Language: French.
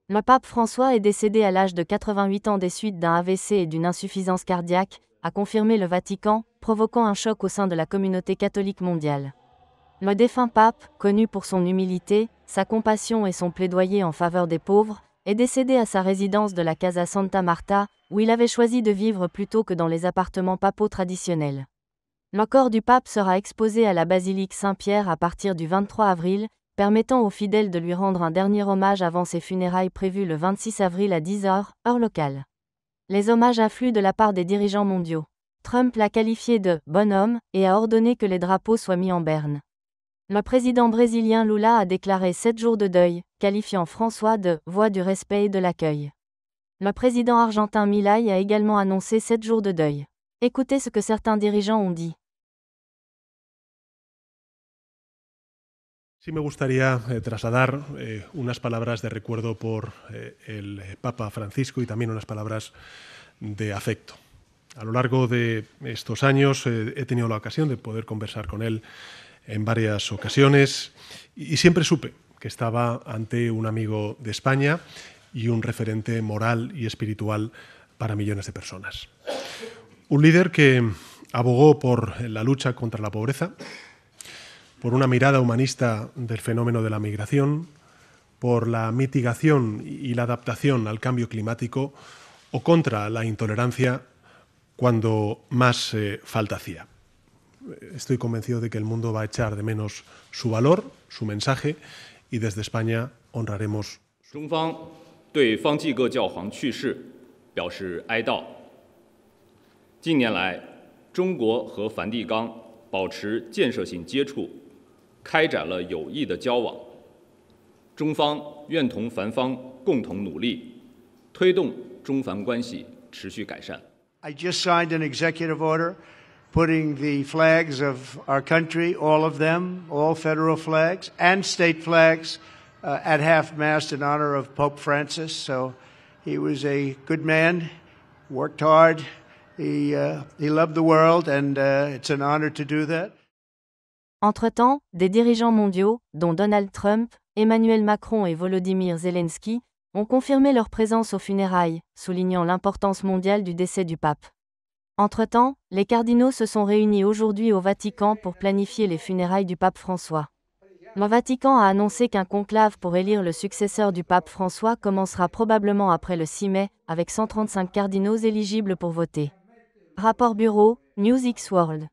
Le pape François est décédé à l'âge de 88 ans des suites d'un AVC et d'une insuffisance cardiaque, a confirmé le Vatican, provoquant un choc au sein de la communauté catholique mondiale. Le défunt pape, connu pour son humilité, sa compassion et son plaidoyer en faveur des pauvres, est décédé à sa résidence de la Casa Santa Marta, où il avait choisi de vivre plutôt que dans les appartements papaux traditionnels. Le corps du pape sera exposé à la basilique Saint-Pierre à partir du 23 avril, permettant aux fidèles de lui rendre un dernier hommage avant ses funérailles prévues le 26 avril à 10 h, heure locale. Les hommages affluent de la part des dirigeants mondiaux. Trump l'a qualifié de « bonhomme » et a ordonné que les drapeaux soient mis en berne. Le président brésilien Lula a déclaré 7 jours de deuil, qualifiant François de « voix du respect et de l'accueil ». Le président argentin Milei a également annoncé 7 jours de deuil. Écoutez ce que certains dirigeants ont dit. Sí me gustaría trasladar unas palabras de recuerdo por el Papa Francisco y también unas palabras de afecto. A lo largo de estos años he tenido la ocasión de poder conversar con él en varias ocasiones y siempre supe que estaba ante un amigo de España y un referente moral y espiritual para millones de personas. Un líder que abogó por la lucha contra la pobreza, por una mirada humanista del fenómeno de la migración, por la mitigación y la adaptación al cambio climático o contra la intolerancia cuando más falta hacía. Estoy convencido de que el mundo va a echar de menos su valor, su mensaje, y desde España honraremos. 中方对方济各教皇去世表示哀悼。近年来，中国和梵蒂冈保持建设性接触，开展了有益的交往。中方愿同梵方共同努力，推动中梵关系持续改善。I just signed an executive order putting the flags of our country, all of them, all federal flags and state flags, at half-mast in honor of Pope Francis. So he was a good man, worked hard, he loved the world, and it's an honor to do that. Entre-temps, des dirigeants mondiaux, dont Donald Trump, Emmanuel Macron et Volodymyr Zelensky, ont confirmé leur présence aux funérailles, soulignant l'importance mondiale du décès du pape. Entre-temps, les cardinaux se sont réunis aujourd'hui au Vatican pour planifier les funérailles du pape François. Le Vatican a annoncé qu'un conclave pour élire le successeur du pape François commencera probablement après le 6 mai, avec 135 cardinaux éligibles pour voter. Rapport Bureau, News X World.